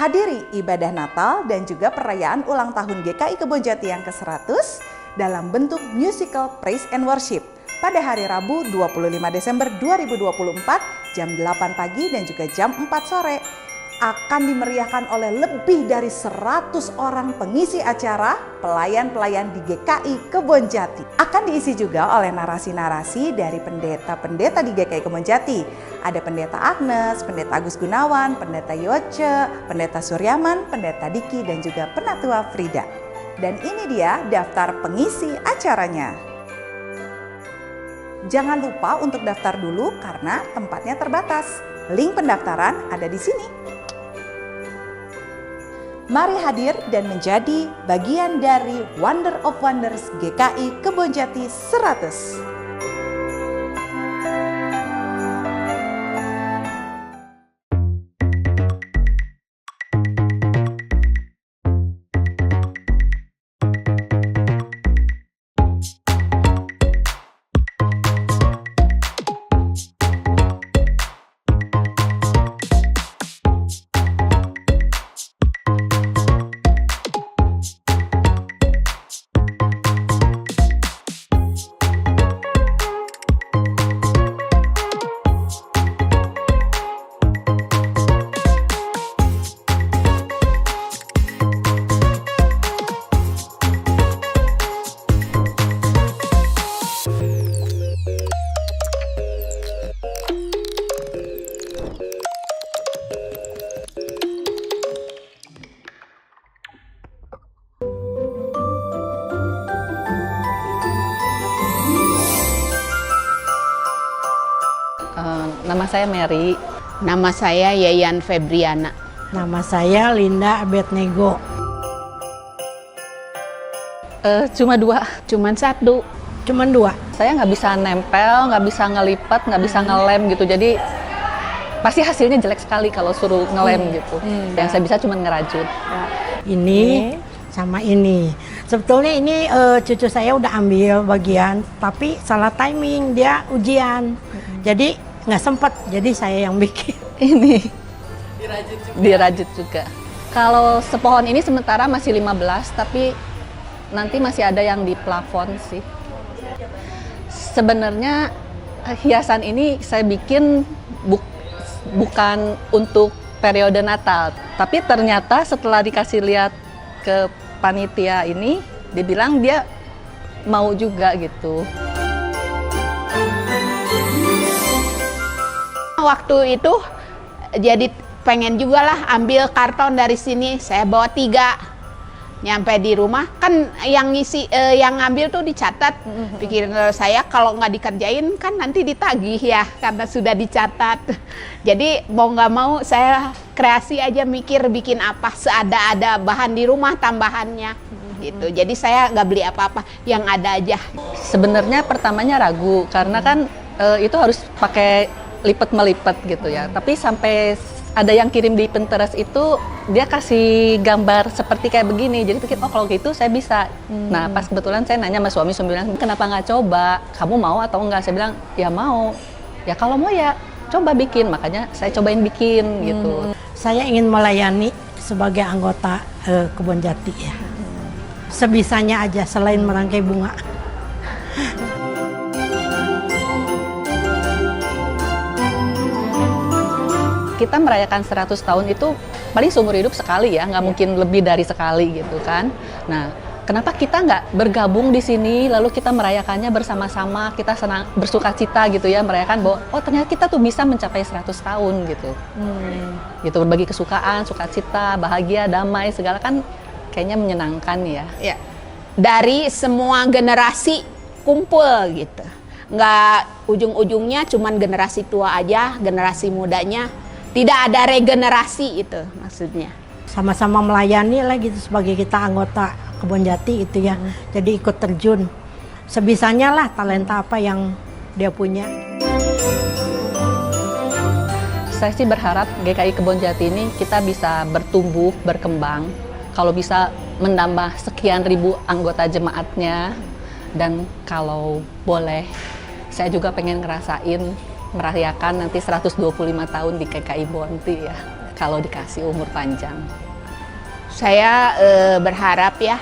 Hadiri ibadah Natal dan juga perayaan ulang tahun GKI Kebonjati yang ke-100 dalam bentuk musical Praise and Worship pada hari Rabu 25 Desember 2024 jam 8 pagi dan juga jam 4 sore. Akan dimeriahkan oleh lebih dari 100 orang pengisi acara, pelayan-pelayan di GKI Kebonjati. Akan diisi juga oleh narasi-narasi dari pendeta-pendeta di GKI Kebonjati. Ada Pendeta Agnes, Pendeta Agus Gunawan, Pendeta Yoce, Pendeta Suryaman, Pendeta Diki, dan juga Penatua Frida. Dan ini dia daftar pengisi acaranya. Jangan lupa untuk daftar dulu karena tempatnya terbatas. Link pendaftaran ada di sini. Mari hadir dan menjadi bagian dari Wonder of Wonders GKI Kebonjati 100. Nama saya Mary. Nama saya Yayan Febriana. Nama saya Linda Abednego. Cuman satu. Cuman dua. Saya nggak bisa nempel, nggak bisa ngelipat, nggak bisa ngelem gitu. Jadi pasti hasilnya jelek sekali kalau suruh ngelem gitu. Yang saya bisa cuma ngerajut. Ini sama ini. Sebetulnya ini cucu saya udah ambil bagian, tapi salah timing, dia ujian. Jadi nggak sempat, jadi saya yang bikin. Ini dirajut juga. Kalau sepohon ini sementara masih 15, tapi nanti masih ada yang di plafon sih. Sebenarnya hiasan ini saya bikin bukan untuk periode Natal, tapi ternyata setelah dikasih lihat ke panitia ini, dibilang dia mau juga gitu. Waktu itu jadi pengen juga lah ambil karton dari sini. Saya bawa 3. Nyampe di rumah kan yang ngisi yang ngambil tuh dicatat. Pikiran saya kalau nggak dikerjain kan nanti ditagih ya karena sudah dicatat. Jadi mau nggak mau saya kreasi aja, mikir bikin apa seada-ada bahan di rumah tambahannya gitu. Jadi saya nggak beli apa-apa, yang ada aja. Sebenarnya pertamanya ragu karena kan itu harus pakai lipat-melipat gitu ya. Tapi sampai ada yang kirim di Pinterest itu, dia kasih gambar seperti kayak begini. Jadi pikir, oh kalau gitu saya bisa. Nah pas kebetulan saya nanya sama suami bilang, kenapa nggak coba? Kamu mau atau enggak? Saya bilang, ya mau. Ya kalau mau ya coba bikin. Makanya saya cobain bikin gitu. Saya ingin melayani sebagai anggota Kebonjati ya. Sebisanya aja selain merangkai bunga. Kita merayakan 100 tahun itu paling seumur hidup sekali ya, nggak mungkin lebih dari sekali gitu kan. Nah, kenapa kita nggak bergabung di sini, lalu kita merayakannya bersama-sama, kita senang, bersuka cita gitu ya, merayakan bahwa oh ternyata kita tuh bisa mencapai 100 tahun gitu. Gitu, berbagi kesukaan, sukacita, bahagia, damai, segala kan kayaknya menyenangkan ya. Ya. Dari semua generasi kumpul gitu. Nggak ujung-ujungnya cuman generasi tua aja, generasi mudanya. Tidak ada regenerasi itu maksudnya. Sama-sama melayani lah gitu sebagai kita anggota Kebonjati itu ya. Jadi ikut terjun. Sebisanya lah talenta apa yang dia punya. Saya sih berharap GKI Kebonjati ini kita bisa bertumbuh, berkembang. Kalau bisa menambah sekian ribu anggota jemaatnya. Dan kalau boleh, saya juga pengen ngerasain merayakan nanti 125 tahun di GKI Bonti ya. kalau dikasih umur panjang. Saya berharap ya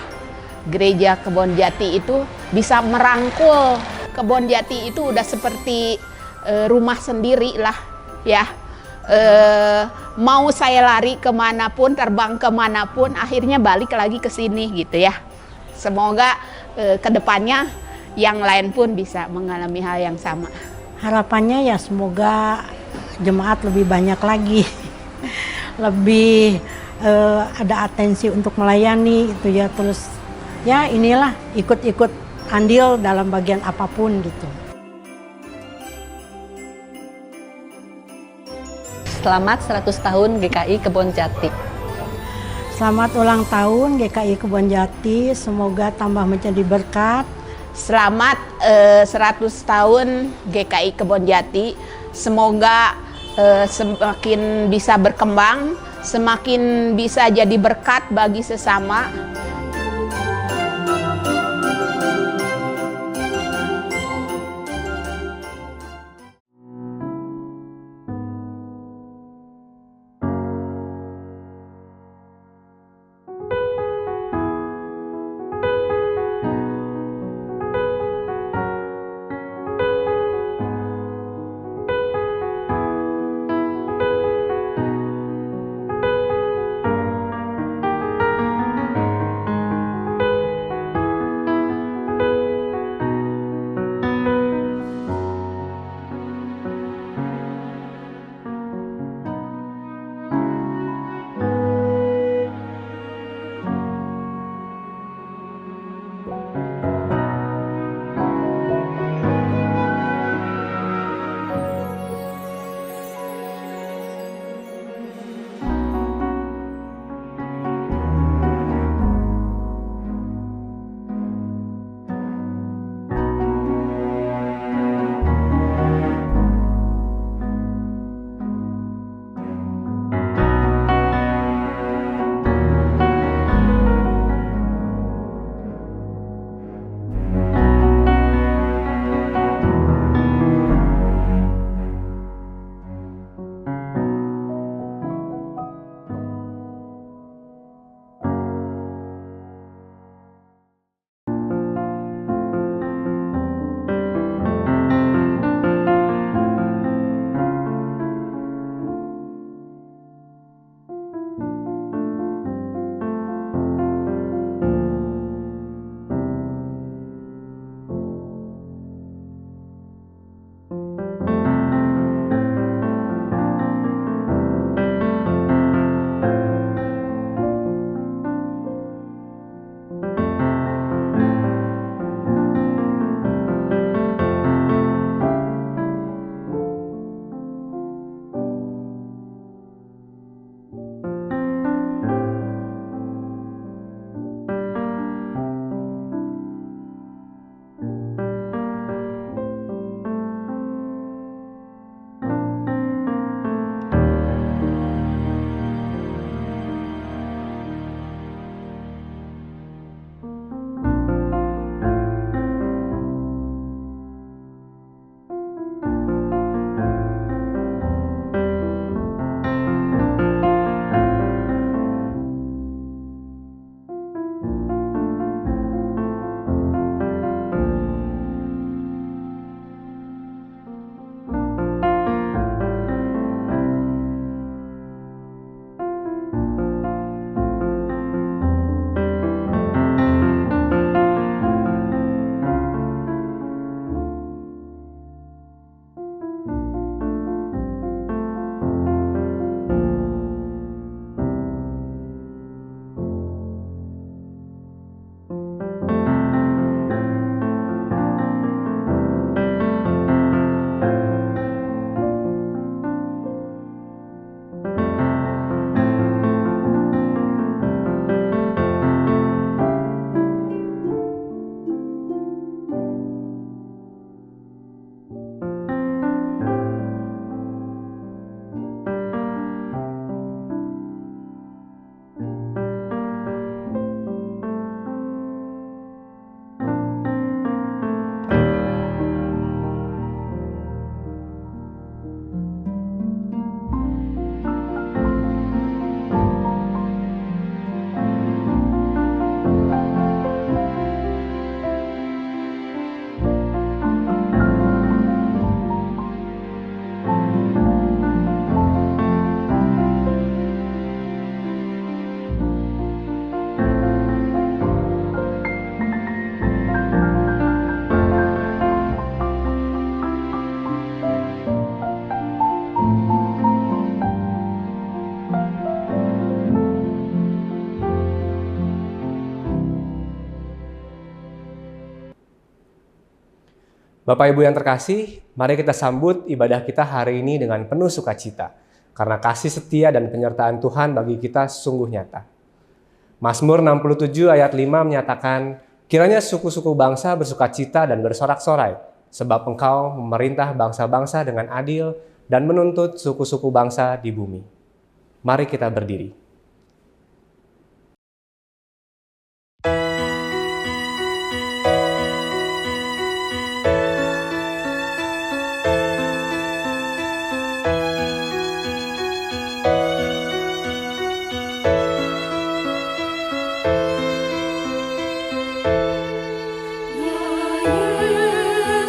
Gereja Kebonjati itu bisa merangkul. Kebonjati itu udah seperti rumah sendiri lah ya. Mau saya lari kemanapun, terbang kemanapun, akhirnya balik lagi ke sini gitu ya. Semoga kedepannya yang lain pun bisa mengalami hal yang sama. Harapannya ya semoga jemaat lebih banyak lagi, lebih ada atensi untuk melayani itu ya, terus ya inilah ikut-ikut andil dalam bagian apapun gitu. Selamat 100 tahun GKI Kebonjati. Selamat ulang tahun GKI Kebonjati, semoga tambah menjadi berkat. Selamat 100 tahun GKI Kebonjati. Semoga semakin bisa berkembang, semakin bisa jadi berkat bagi sesama. Bapak Ibu yang terkasih, mari kita sambut ibadah kita hari ini dengan penuh sukacita, karena kasih setia dan penyertaan Tuhan bagi kita sungguh nyata. Mazmur 67 ayat 5 menyatakan, kiranya suku-suku bangsa bersukacita dan bersorak-sorai, sebab Engkau memerintah bangsa-bangsa dengan adil dan menuntut suku-suku bangsa di bumi. Mari kita berdiri.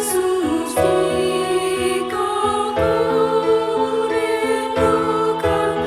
Yesus, Dikau ku rindukan,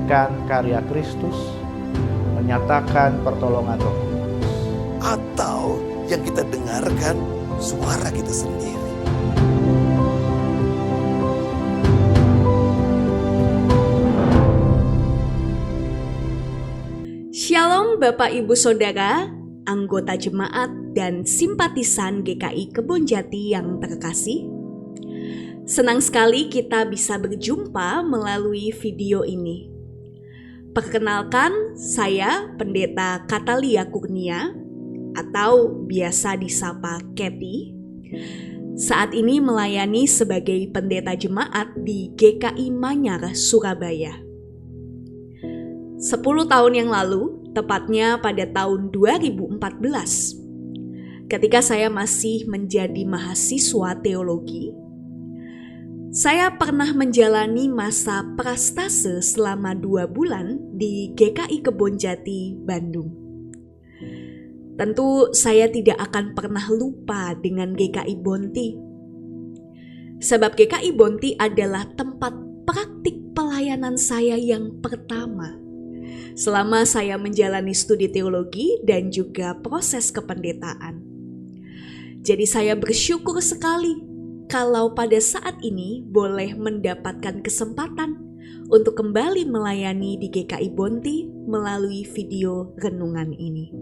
menyaksikan karya Kristus, menyatakan pertolongan Roh Kudus. Atau yang kita dengarkan suara kita sendiri. Shalom Bapak Ibu Saudara, anggota jemaat dan simpatisan GKI Kebonjati yang terkasih. Senang sekali kita bisa berjumpa melalui video ini. Perkenalkan, saya Pendeta Katalia Kurnia atau biasa disapa Kathy. Saat ini melayani sebagai pendeta jemaat di GKI Manyar, Surabaya. 10 tahun yang lalu, tepatnya pada tahun 2014, ketika saya masih menjadi mahasiswa teologi, saya pernah menjalani masa prastase selama 2 bulan di GKI Kebonjati, Bandung. Tentu saya tidak akan pernah lupa dengan GKI Bonti. Sebab GKI Bonti adalah tempat praktik pelayanan saya yang pertama selama saya menjalani studi teologi dan juga proses kependetaan. Jadi saya bersyukur sekali kalau pada saat ini boleh mendapatkan kesempatan untuk kembali melayani di GKI Bonti melalui video renungan ini.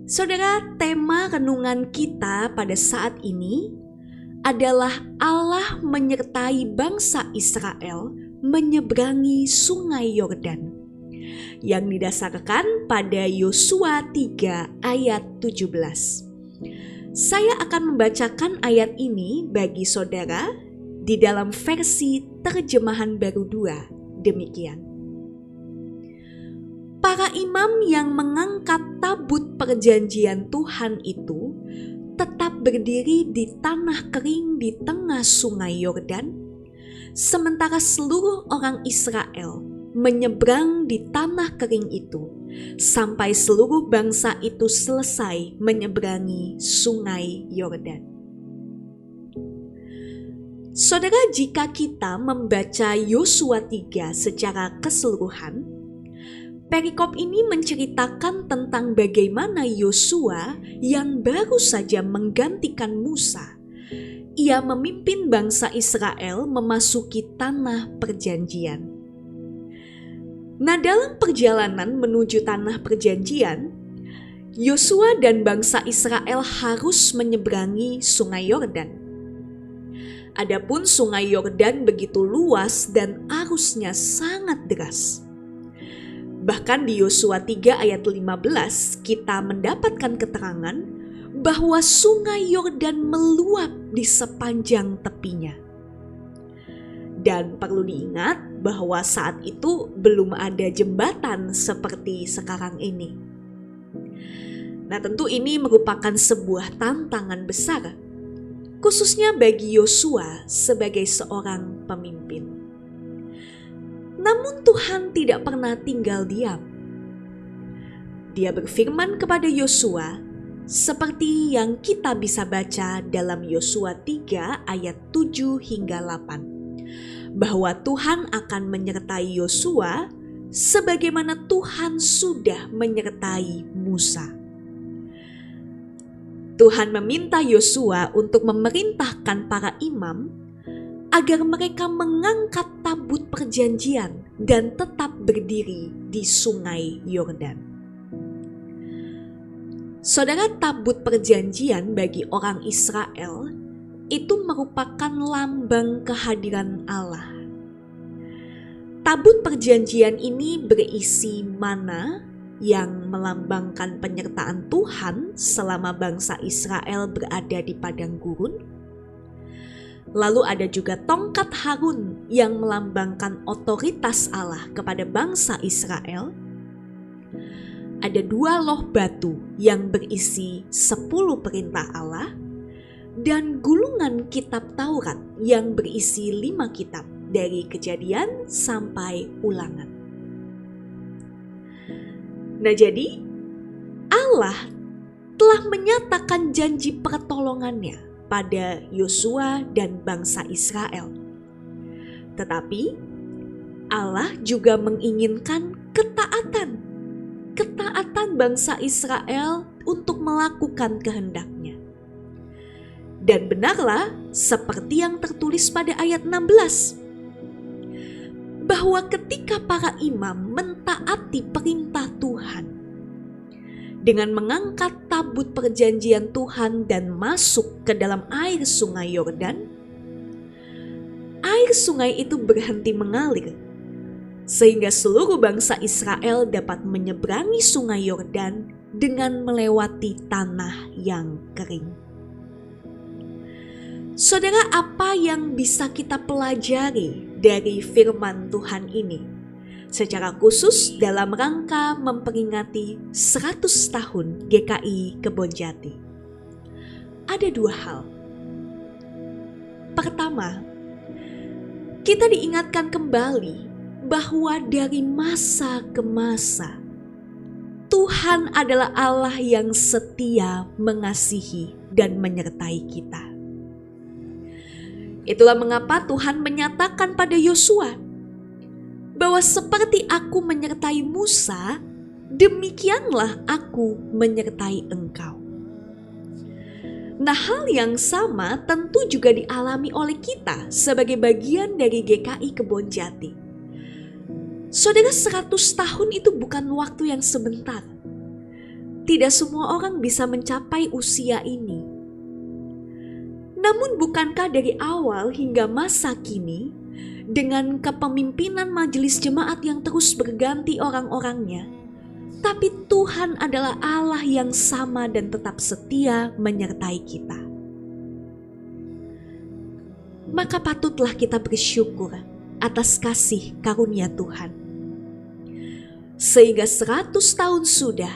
Saudara, tema renungan kita pada saat ini adalah Allah menyertai bangsa Israel menyeberangi sungai Yordan, yang didasarkan pada Yosua 3 ayat 17. Saya akan membacakan ayat ini bagi saudara di dalam versi terjemahan baru 2, demikian. Para imam yang mengangkat tabut perjanjian Tuhan itu tetap berdiri di tanah kering di tengah sungai Yordan, sementara seluruh orang Israel menyeberang di tanah kering itu sampai seluruh bangsa itu selesai menyeberangi sungai Yordan. Saudara, jika kita membaca Yosua 3 secara keseluruhan, perikop ini menceritakan tentang bagaimana Yosua yang baru saja menggantikan Musa, ia memimpin bangsa Israel memasuki tanah perjanjian. Nah, dalam perjalanan menuju tanah perjanjian, Yosua dan bangsa Israel harus menyeberangi sungai Yordan. Adapun sungai Yordan begitu luas dan arusnya sangat deras. Bahkan di Yosua 3 ayat 15 kita mendapatkan keterangan bahwa sungai Yordan meluap di sepanjang tepinya. Dan perlu diingat bahwa saat itu belum ada jembatan seperti sekarang ini. Nah, tentu ini merupakan sebuah tantangan besar, khususnya bagi Yosua sebagai seorang pemimpin. Namun Tuhan tidak pernah tinggal diam. Dia berfirman kepada Yosua seperti yang kita bisa baca dalam Yosua 3 ayat 7 hingga 8, bahwa Tuhan akan menyertai Yosua sebagaimana Tuhan sudah menyertai Musa. Tuhan meminta Yosua untuk memerintahkan para imam agar mereka mengangkat tabut perjanjian dan tetap berdiri di sungai Yordan. Saudara, tabut perjanjian bagi orang Israel itu merupakan lambang kehadiran Allah. Tabut perjanjian ini berisi mana yang melambangkan penyertaan Tuhan selama bangsa Israel berada di padang gurun. Lalu ada juga tongkat Harun yang melambangkan otoritas Allah kepada bangsa Israel. Ada 2 loh batu yang berisi 10 perintah Allah, dan gulungan kitab Taurat yang berisi 5 kitab dari Kejadian sampai Ulangan. Nah, jadi Allah telah menyatakan janji pertolongannya pada Yosua dan bangsa Israel. Tetapi Allah juga menginginkan ketaatan bangsa Israel untuk melakukan kehendak-Nya. Dan benarlah seperti yang tertulis pada ayat 16, bahwa ketika para imam mentaati perintah Tuhan dengan mengangkat tabut perjanjian Tuhan dan masuk ke dalam air sungai Yordan, air sungai itu berhenti mengalir, sehingga seluruh bangsa Israel dapat menyeberangi sungai Yordan dengan melewati tanah yang kering. Saudara, apa yang bisa kita pelajari dari firman Tuhan ini? Secara khusus dalam rangka memperingati 100 tahun GKI Kebonjati. Ada 2 hal. Pertama, kita diingatkan kembali bahwa dari masa ke masa, Tuhan adalah Allah yang setia mengasihi dan menyertai kita. Itulah mengapa Tuhan menyatakan pada Yosua bahwa seperti aku menyertai Musa, demikianlah aku menyertai engkau. Nah, hal yang sama tentu juga dialami oleh kita sebagai bagian dari GKI Kebonjati. Saudara, 100 tahun itu bukan waktu yang sebentar. tidak semua orang bisa mencapai usia ini. Namun bukankah dari awal hingga masa kini, dengan kepemimpinan majelis jemaat yang terus berganti orang-orangnya, tapi Tuhan adalah Allah yang sama dan tetap setia menyertai kita. Maka patutlah kita bersyukur atas kasih karunia Tuhan. Sehingga 100 tahun sudah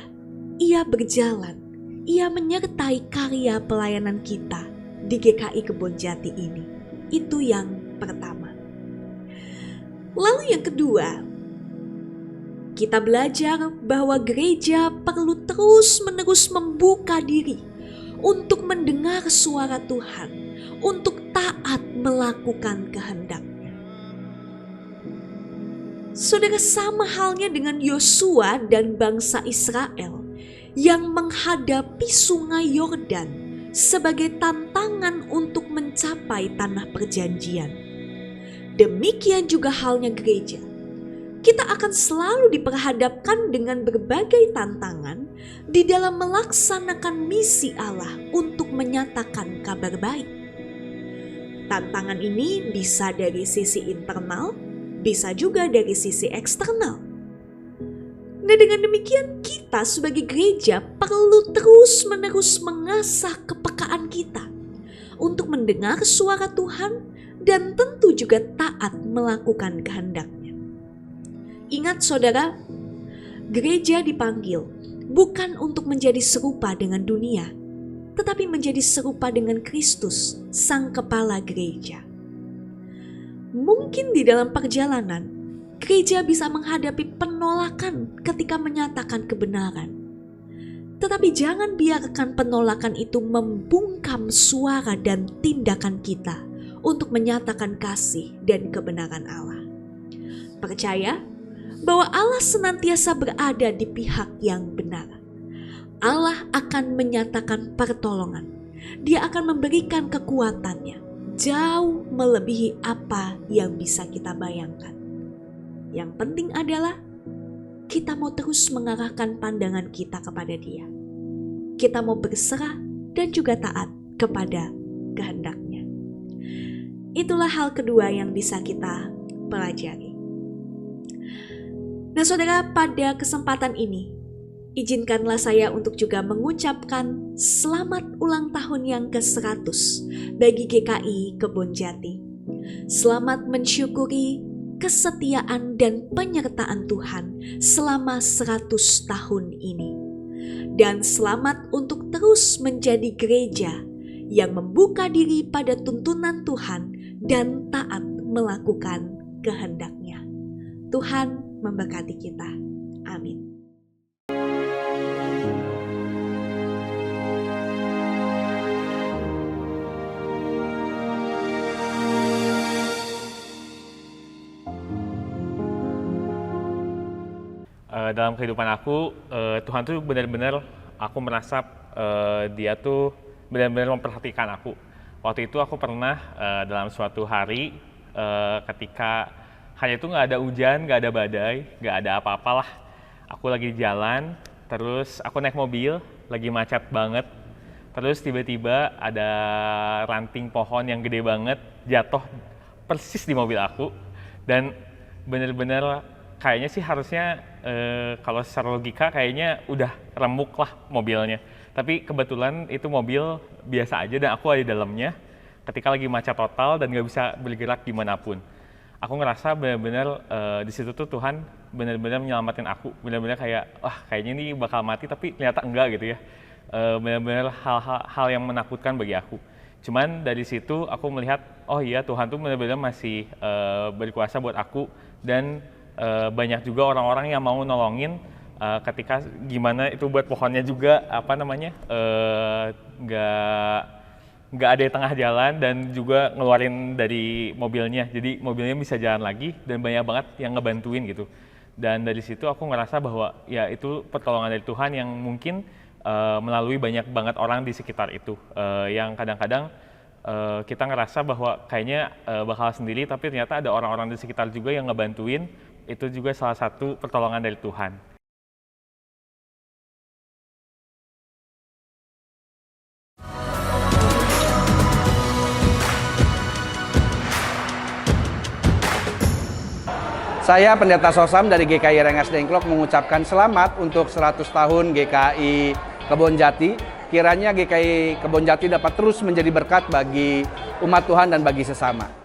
Ia berjalan, Ia menyertai karya pelayanan kita di GKI Kebonjati ini. Itu yang pertama. Lalu yang kedua, kita belajar bahwa gereja perlu terus-menerus membuka diri untuk mendengar suara Tuhan, untuk taat melakukan kehendak-Nya. Saudara, sama halnya dengan Yosua dan bangsa Israel yang menghadapi sungai Yordan sebagai tantangan untuk mencapai tanah perjanjian. Demikian juga halnya gereja. Kita akan selalu diperhadapkan dengan berbagai tantangan di dalam melaksanakan misi Allah untuk menyatakan kabar baik. Tantangan ini bisa dari sisi internal, bisa juga dari sisi eksternal. Nah, dengan demikian kita sebagai gereja perlu terus-menerus mengasah kepekaan kita untuk mendengar suara Tuhan dan tentu juga taat melakukan kehendak-Nya. Ingat saudara, gereja dipanggil bukan untuk menjadi serupa dengan dunia, tetapi menjadi serupa dengan Kristus, Sang Kepala Gereja. Mungkin di dalam perjalanan, gereja bisa menghadapi penolakan ketika menyatakan kebenaran. Tetapi jangan biarkan penolakan itu membungkam suara dan tindakan kita untuk menyatakan kasih dan kebenaran Allah. Percaya bahwa Allah senantiasa berada di pihak yang benar. Allah akan menyatakan pertolongan. Dia akan memberikan kekuatannya jauh melebihi apa yang bisa kita bayangkan. Yang penting adalah kita mau terus mengarahkan pandangan kita kepada Dia. Kita mau berserah dan juga taat kepada kehendak-Nya. Itulah hal kedua yang bisa kita pelajari. Nah saudara, pada kesempatan ini, izinkanlah saya untuk juga mengucapkan selamat ulang tahun yang ke-100 bagi GKI Kebonjati. Selamat mensyukuri kesetiaan dan penyertaan Tuhan selama 100 tahun ini. Dan selamat untuk terus menjadi gereja yang membuka diri pada tuntunan Tuhan dan taat melakukan kehendak-Nya. Tuhan memberkati kita. Amin. Dalam kehidupan aku, Tuhan tuh benar-benar aku merasa Dia tuh benar-benar memperhatikan aku. Waktu itu aku pernah dalam suatu hari ketika hanya itu nggak ada hujan, nggak ada badai, nggak ada apa-apalah. Aku lagi jalan, terus aku naik mobil, lagi macet banget. Terus tiba-tiba ada ranting pohon yang gede banget jatuh persis di mobil aku. Dan benar-benar kayaknya sih harusnya kalau secara logika kayaknya udah remuk lah mobilnya. Tapi kebetulan itu mobil biasa aja dan aku ada di dalamnya ketika lagi macet total dan nggak bisa bergerak dimanapun. Aku ngerasa benar-benar di situ tuh Tuhan benar-benar menyelamatin aku. Benar-benar kayak, wah kayaknya ini bakal mati tapi ternyata enggak gitu ya. Benar-benar hal yang menakutkan bagi aku. Cuman dari situ aku melihat, oh iya Tuhan tuh benar-benar masih berkuasa buat aku dan banyak juga orang-orang yang mau nolongin ketika gimana itu buat pohonnya juga nggak ada di tengah jalan dan juga ngeluarin dari mobilnya, jadi mobilnya bisa jalan lagi dan banyak banget yang ngebantuin gitu. Dan dari situ aku ngerasa bahwa ya itu pertolongan dari Tuhan yang mungkin melalui banyak banget orang di sekitar itu, yang kadang-kadang kita ngerasa bahwa kayaknya bakal sendiri, tapi ternyata ada orang-orang di sekitar juga yang ngebantuin. Itu juga salah satu pertolongan dari Tuhan. Saya Pendeta Sosam dari GKI Rengas Dengklok mengucapkan selamat untuk 100 tahun GKI Kebonjati. Kiranya GKI Kebonjati dapat terus menjadi berkat bagi umat Tuhan dan bagi sesama.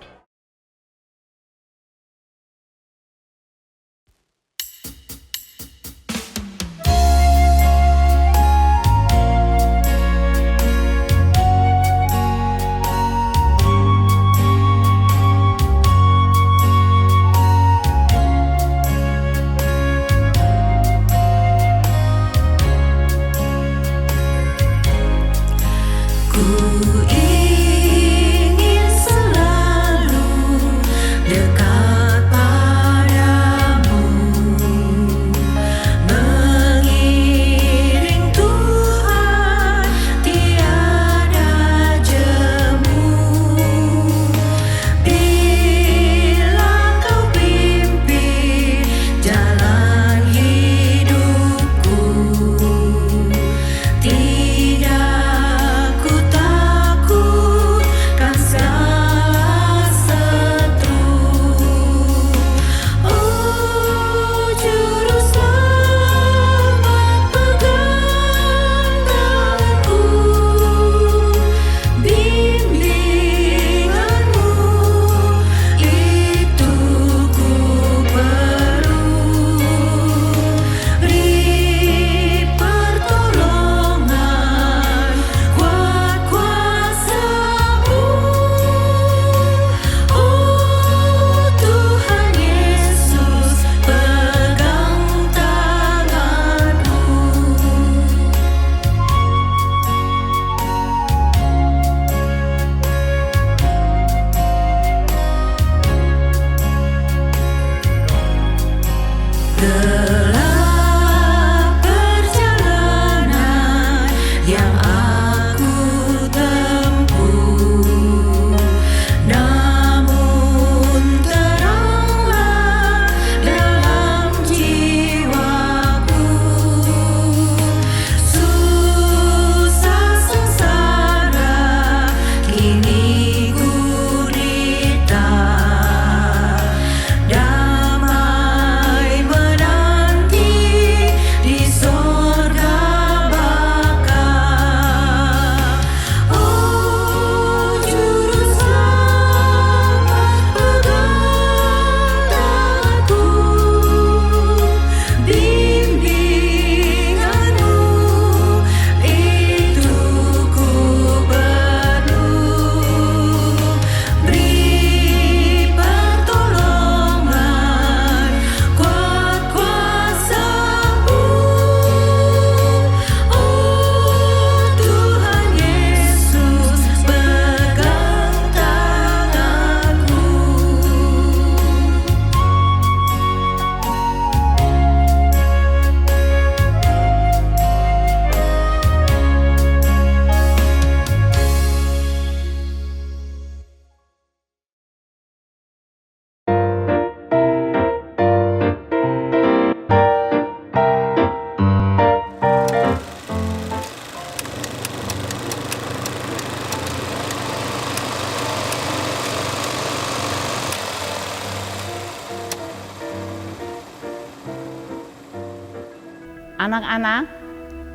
Anak-anak,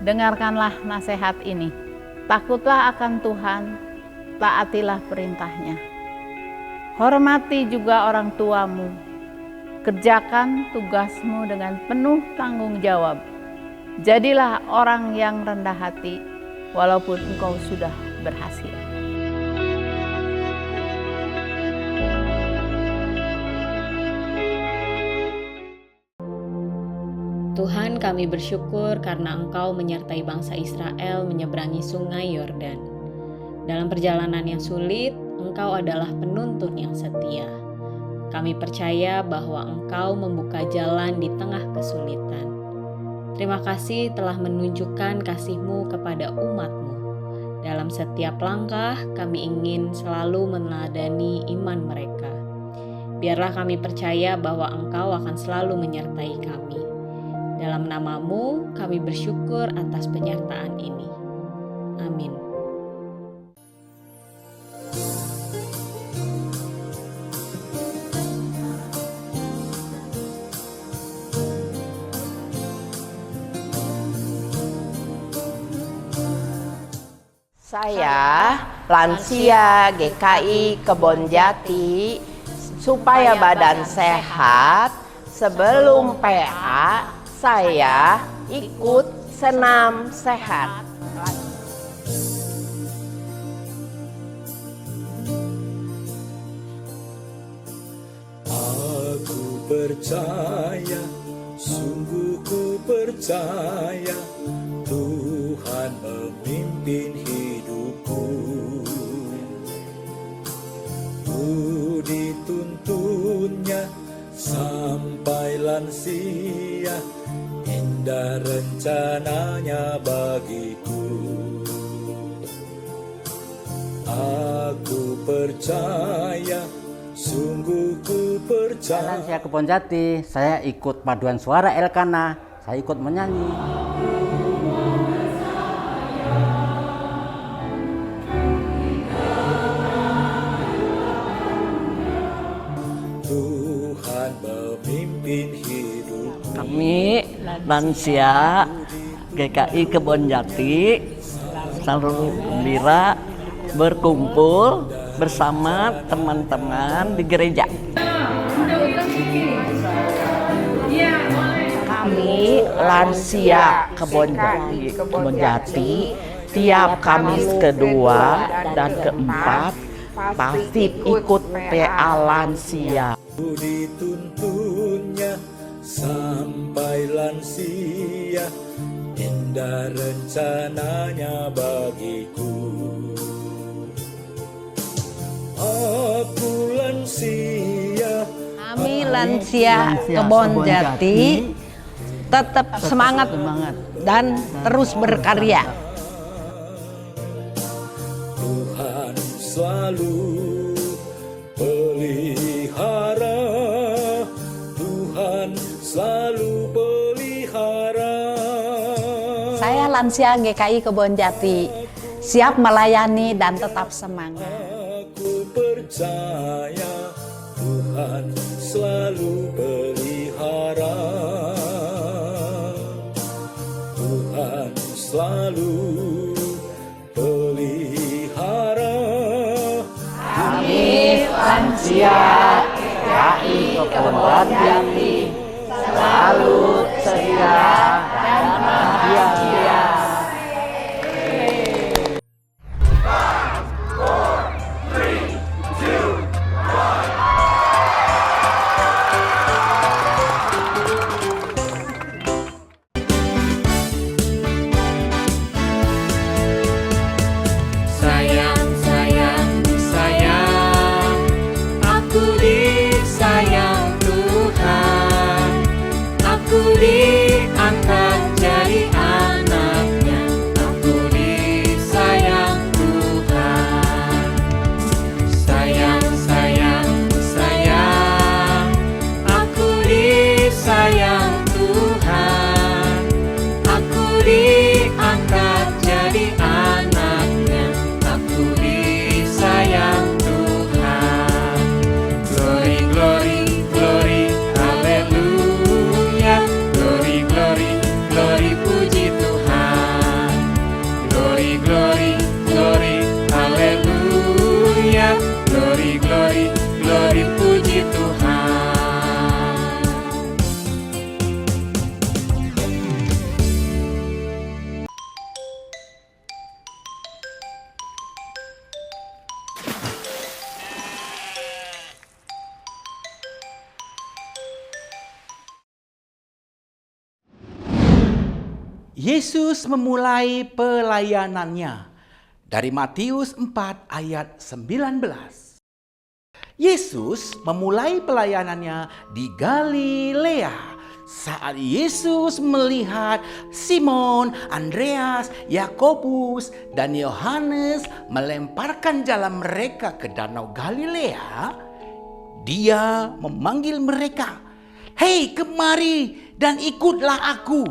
dengarkanlah nasihat ini. Takutlah akan Tuhan, taatilah perintahnya. Hormati juga orang tuamu. Kerjakan tugasmu dengan penuh tanggung jawab. Jadilah orang yang rendah hati, walaupun engkau sudah berhasil. Tuhan, kami bersyukur karena Engkau menyertai bangsa Israel menyeberangi sungai Yordan. Dalam perjalanan yang sulit, Engkau adalah penuntun yang setia. Kami percaya bahwa Engkau membuka jalan di tengah kesulitan. Terima kasih telah menunjukkan kasih-Mu kepada umat-Mu. Dalam setiap langkah, kami ingin selalu meneladani iman mereka. Biarlah kami percaya bahwa Engkau akan selalu menyertai kami. Dalam nama-Mu, kami bersyukur atas penyertaan ini. Amin. Saya lansia GKI Kebonjati supaya badan sehat. Sebelum PA saya ikut senam sehat. Aku percaya, sungguh ku percaya, Tuhan memimpin hidupku. Ku dituntunnya sampai lansia, indah rencananya bagiku. Aku percaya, sungguh ku percaya. Lansia Kebonjati, saya ikut paduan suara Elkana, saya ikut menyanyi. Tuhan memimpin hidup. Kami lansia GKI Kebonjati selalu gembira berkumpul bersama teman-teman di gereja. Kami lansia Kebonjati tiap Kamis kedua dan keempat pasti ikut PA lansia. Dituntunnya sampai lansia, indah rencananya bagiku. Aku lansia. Kami lansia Kebonjati tetap semangat dan terus berkarya. Tuhan selalu pelihara, Tuhan selalu pelihara. Saya lansia GKI Kebonjati, siap melayani dan tetap semangat. Aku percaya Tuhan selalu pelihara, Tuhan selalu pelihara. Kami lansia GKI Kebonjati selalu setia dan bahagia. Yesus memulai pelayanannya dari Matius 4 ayat 19. Yesus memulai pelayanannya di Galilea saat Yesus melihat Simon, Andreas, Yakobus, dan Yohanes melemparkan jala mereka ke danau Galilea. Dia memanggil mereka, "Hei, kemari dan ikutlah aku,"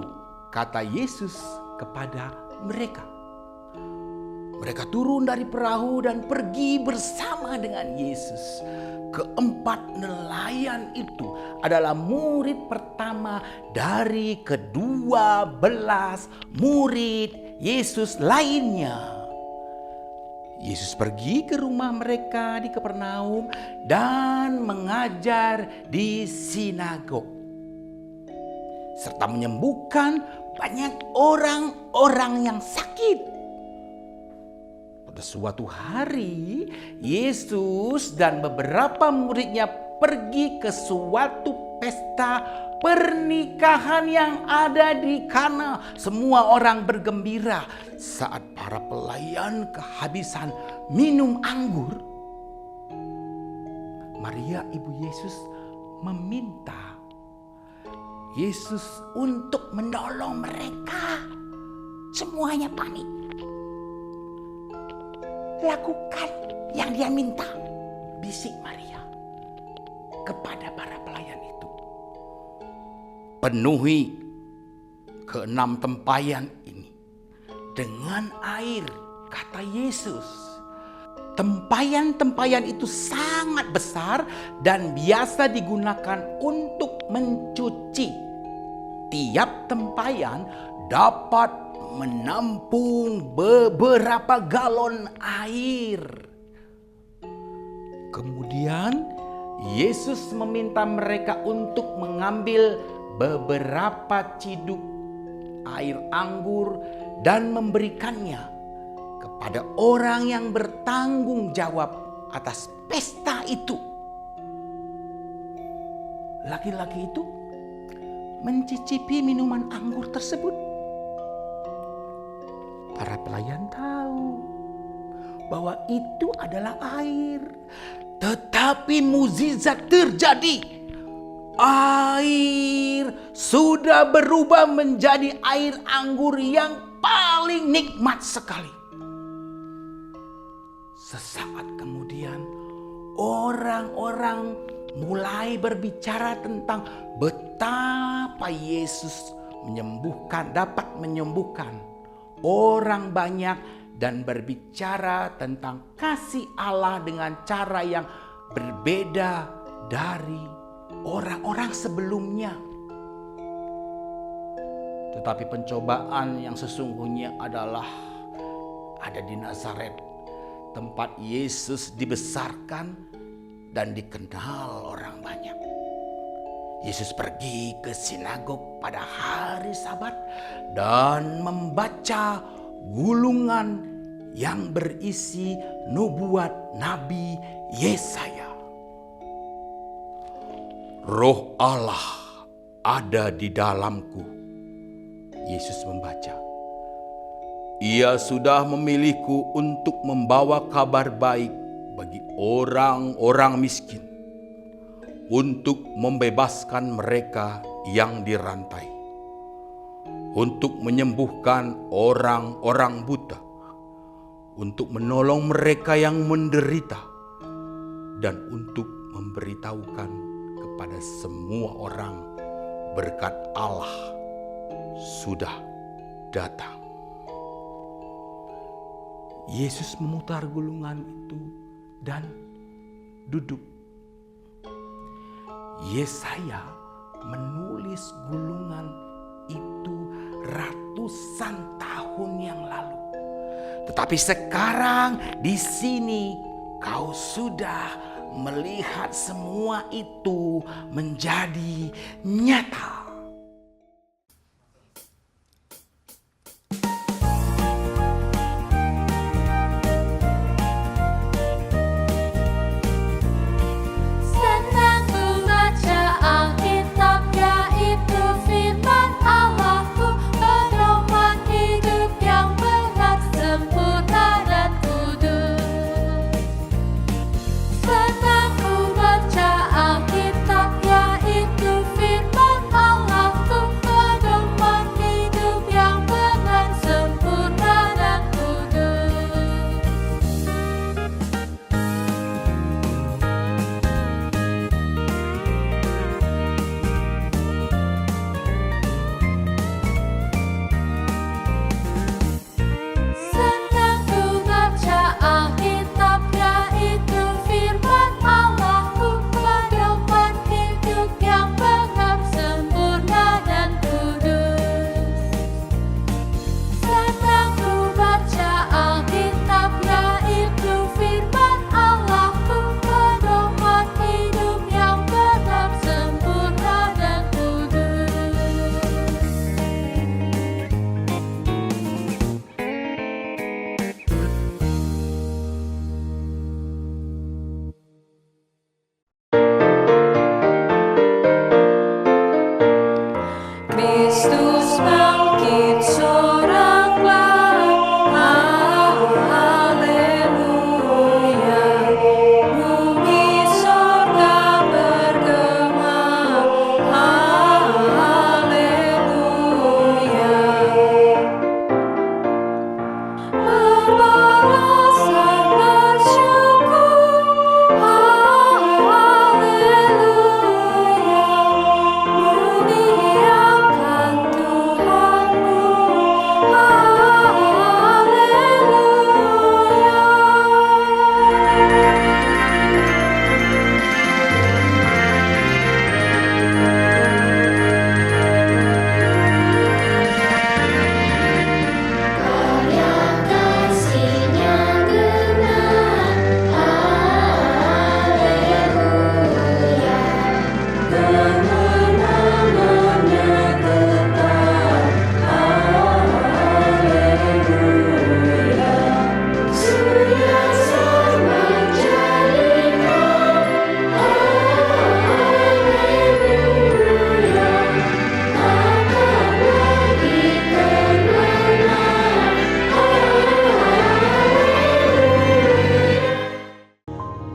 kata Yesus kepada mereka. Mereka turun dari perahu dan pergi bersama dengan Yesus. Keempat nelayan itu adalah murid pertama dari ke-12 murid Yesus lainnya. Yesus pergi ke rumah mereka di Kapernaum dan mengajar di sinagog, serta menyembuhkan banyak orang-orang yang sakit. Pada suatu hari, Yesus dan beberapa muridnya pergi ke suatu pesta pernikahan yang ada di Kana. Semua orang bergembira. Saat para pelayan kehabisan minum anggur, Maria ibu Yesus meminta Yesus untuk menolong mereka. Semuanya panik. Lakukan yang dia minta, bisik Maria kepada para pelayan itu. Penuhi ke-6 tempayan ini dengan air, kata Yesus. Tempayan-tempayan itu sangat besar dan biasa digunakan untuk mencuci. Tiap tempayan dapat menampung beberapa galon air. Kemudian Yesus meminta mereka untuk mengambil beberapa ciduk air anggur dan memberikannya kepada orang yang bertanggung jawab atas pesta itu. Laki-laki itu mencicipi minuman anggur tersebut. Para pelayan tahu bahwa itu adalah air, tetapi mukjizat terjadi. Air sudah berubah menjadi air anggur yang paling nikmat sekali. Sesaat kemudian orang-orang mulai berbicara tentang betapa Yesus dapat menyembuhkan orang banyak dan berbicara tentang kasih Allah dengan cara yang berbeda dari orang-orang sebelumnya. Tetapi pencobaan yang sesungguhnya adalah ada di Nazaret, tempat Yesus dibesarkan dan dikenal orang banyak. Yesus pergi ke sinagog pada hari Sabat dan membaca gulungan yang berisi nubuat Nabi Yesaya. Roh Allah ada di dalamku, Yesus membaca. Ia sudah memilihku untuk membawa kabar baik bagi orang-orang miskin, untuk membebaskan mereka yang dirantai, untuk menyembuhkan orang-orang buta, untuk menolong mereka yang menderita, dan untuk memberitahukan kepada semua orang berkat Allah sudah datang. Yesus memutar gulungan itu dan duduk. Yesaya menulis gulungan itu ratusan tahun yang lalu. Tetapi sekarang di sini kau sudah melihat semua itu menjadi nyata. Senang ku baca Alkitab, yaitu firman Allah.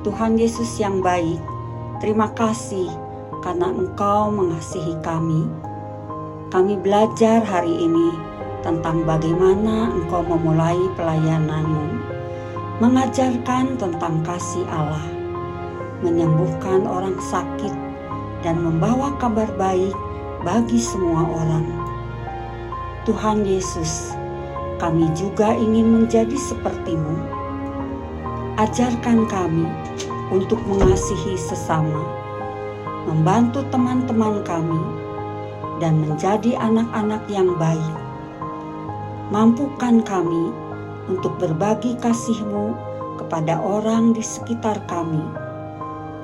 Tuhan Yesus yang baik, terima kasih karena Engkau mengasihi kami. Kami belajar hari ini tentang bagaimana Engkau memulai pelayanan-Mu, mengajarkan tentang kasih Allah, menyembuhkan orang sakit, dan membawa kabar baik bagi semua orang. Tuhan Yesus, kami juga ingin menjadi seperti-Mu. Ajarkan kami untuk mengasihi sesama, membantu teman-teman kami, dan menjadi anak-anak yang baik. Mampukan kami untuk berbagi kasih-Mu kepada orang di sekitar kami,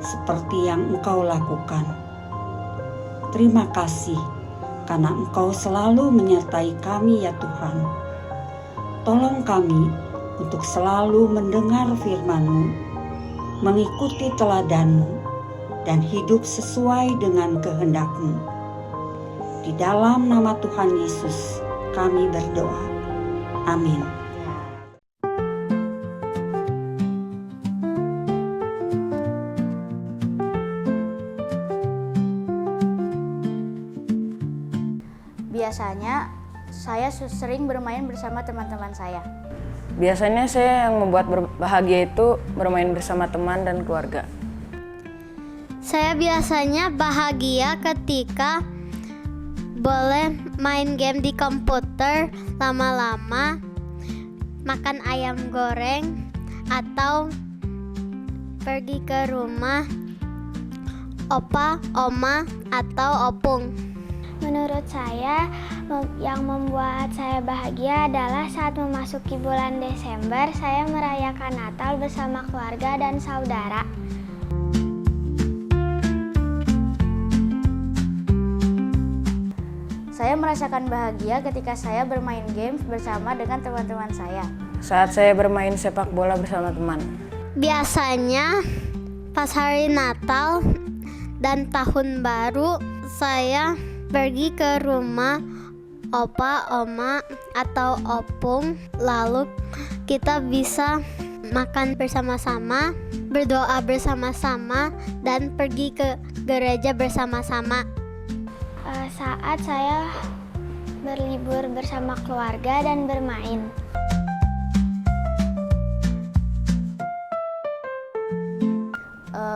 seperti yang Engkau lakukan. Terima kasih, karena Engkau selalu menyertai kami ya Tuhan. Tolong kami untuk selalu mendengar firman-Mu, mengikuti teladan-Mu, dan hidup sesuai dengan kehendak-Mu. Di dalam nama Tuhan Yesus, kami berdoa. Amin. Biasanya saya sering bermain bersama teman-teman saya. Biasanya saya yang membuat bahagia itu bermain bersama teman dan keluarga. Saya biasanya bahagia ketika boleh main game di komputer lama-lama, makan ayam goreng, atau pergi ke rumah opa, oma, atau opung. Menurut saya, yang membuat saya bahagia adalah saat memasuki bulan Desember, saya merayakan Natal bersama keluarga dan saudara. Saya merasakan bahagia ketika saya bermain game bersama dengan teman-teman saya. Saat saya bermain sepak bola bersama teman. Biasanya pas hari Natal dan Tahun Baru, saya pergi ke rumah opa, oma, atau opung. Lalu kita bisa makan bersama-sama, berdoa bersama-sama, dan pergi ke gereja bersama-sama. Saat saya berlibur bersama keluarga dan bermain.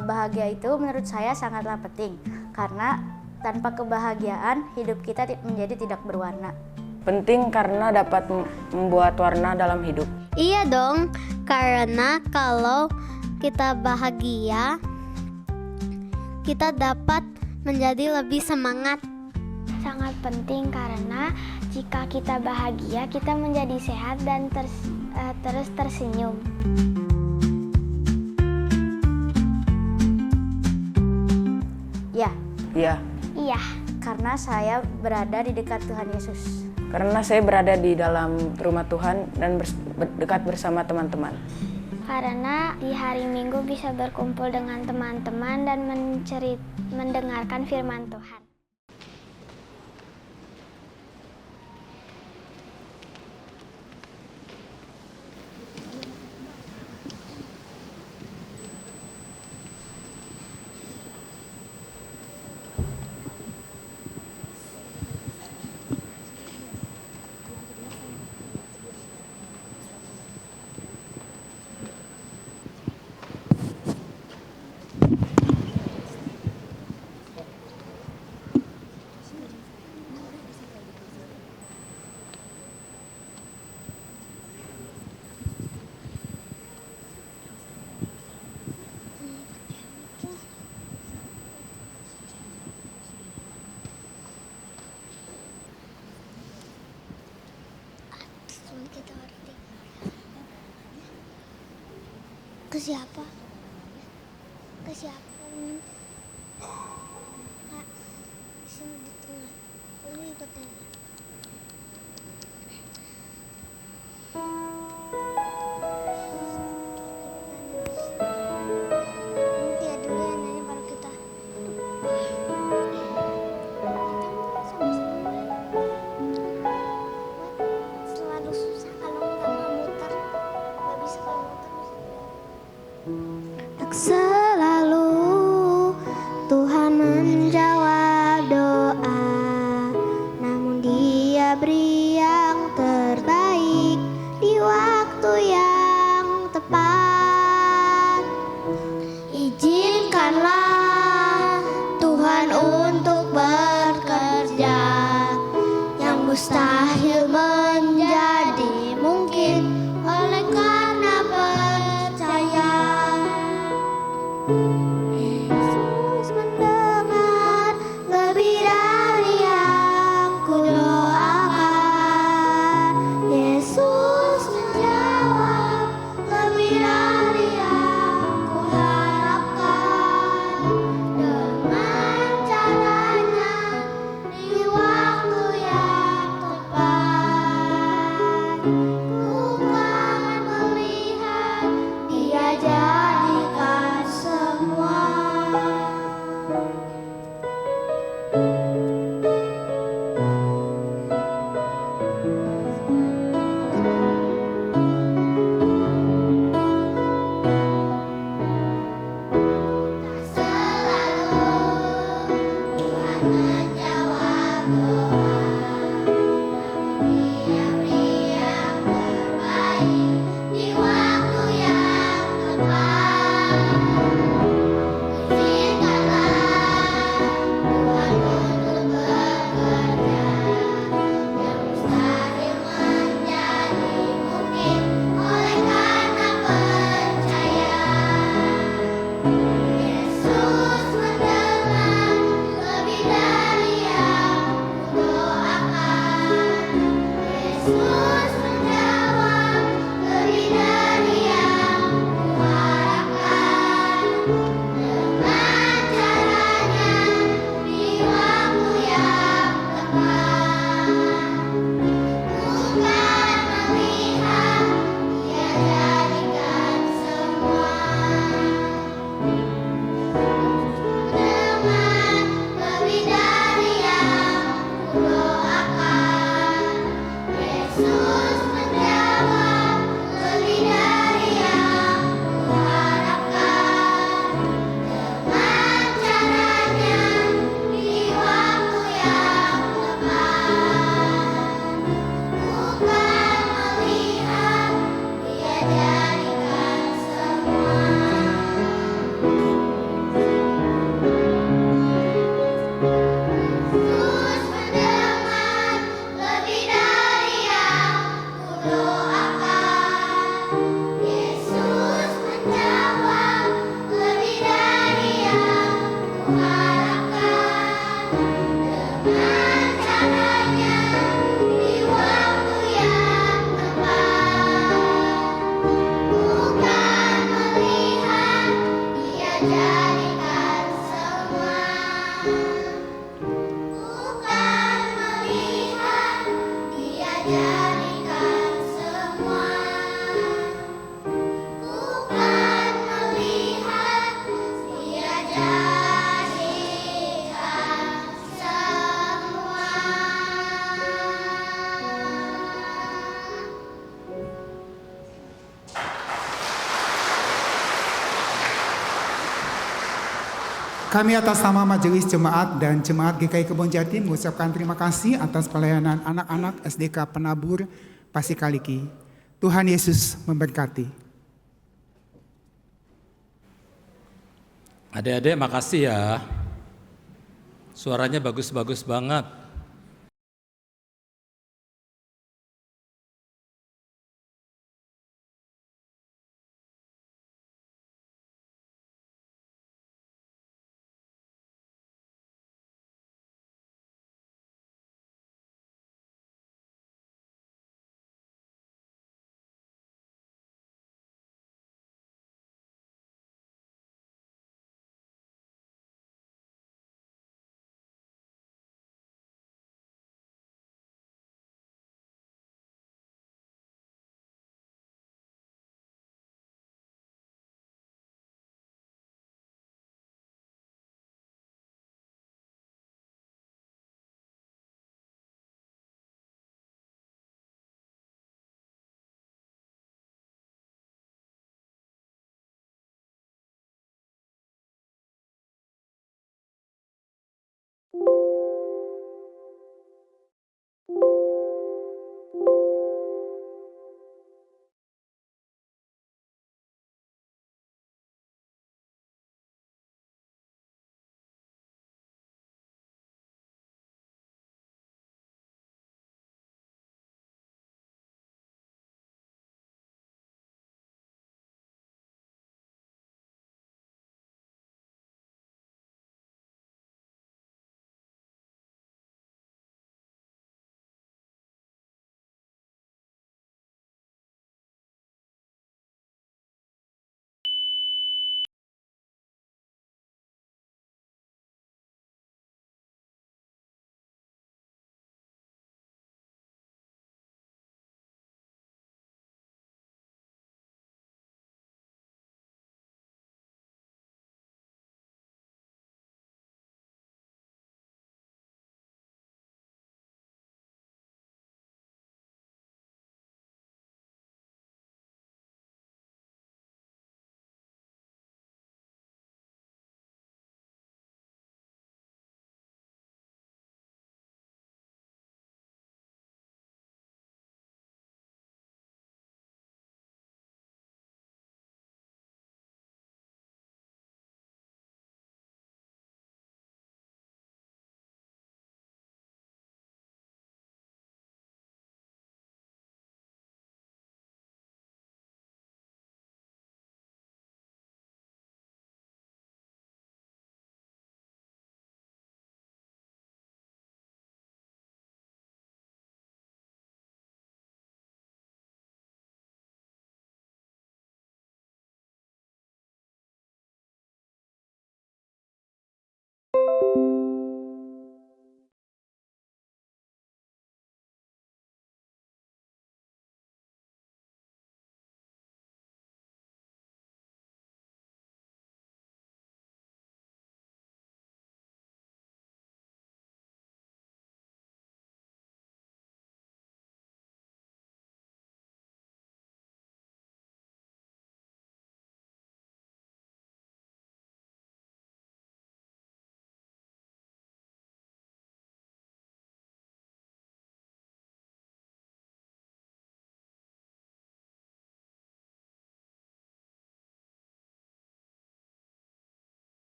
Bahagia itu menurut saya sangatlah penting, karena tanpa kebahagiaan hidup kita menjadi tidak berwarna. Penting karena dapat membuat warna dalam hidup. Iya dong, karena kalau kita bahagia, kita dapat menjadi lebih semangat. Sangat penting karena jika kita bahagia, kita menjadi sehat dan terus tersenyum. Ya. Iya. Iya. Karena saya berada di dekat Tuhan Yesus. Karena saya berada di dalam rumah Tuhan dan dekat bersama teman-teman. Karena di hari Minggu bisa berkumpul dengan teman-teman dan mendengarkan firman Tuhan. Ke siapa? Ke siapa? Kak, sini di tengah. Lu ikutin. Nanti ya dulu ya, nanti baru kita. Selalu susah kalau nggak muter. Nggak bisa kalau muter. Tak selalu Tuhan menjawab doa, namun Dia beri yang terbaik di waktu yang tepat. Izinkanlah Tuhan untuk bekerja, yang mustahil menjadi mungkin oleh karena percaya. Yesus mendengar lebih dari yang kudoakan. Yesus menjawab lebih dari yang kuharapkan. Dengan caranya di waktu yang tepat, ku akan melihat Dia jadikan semua. Menjawab doa, Dia beri yang terbaik di waktu yang tepat. Izinkanlah Tuhan untuk bekerja, yang mustahil menjadi mungkin oleh karena percaya. Yesus mendengar lebih dari yang kudoakan. Yesus menjawab lebih dari yang kuharapkan. Dengan caranya di waktu yang tepat, bukan melihat Dia jadikan semua. Dengan lebih dari yang kudoakan. Yesus menjawab lebih dari yang kuharapkan. Dengan caranya di waktu yang tepat, bukan melihat Dia jadikan semua. Yesus mendengar lebih dari yang kudoakan. Yesus menjawab lebih dari yang kuharapkan. Dengan caranya di waktu yang tepat, bukan melihat Dia jadikan semua. Bukan melihat Dia jadikan semua. Bukan melihat Dia jadikan semua. Kami atas nama Majelis Jemaat dan Jemaat GKI Kebonjati mengucapkan terima kasih atas pelayanan anak-anak SDK Penabur Pasikaliki. Tuhan Yesus memberkati. Adik-adik makasih ya. Suaranya bagus-bagus banget.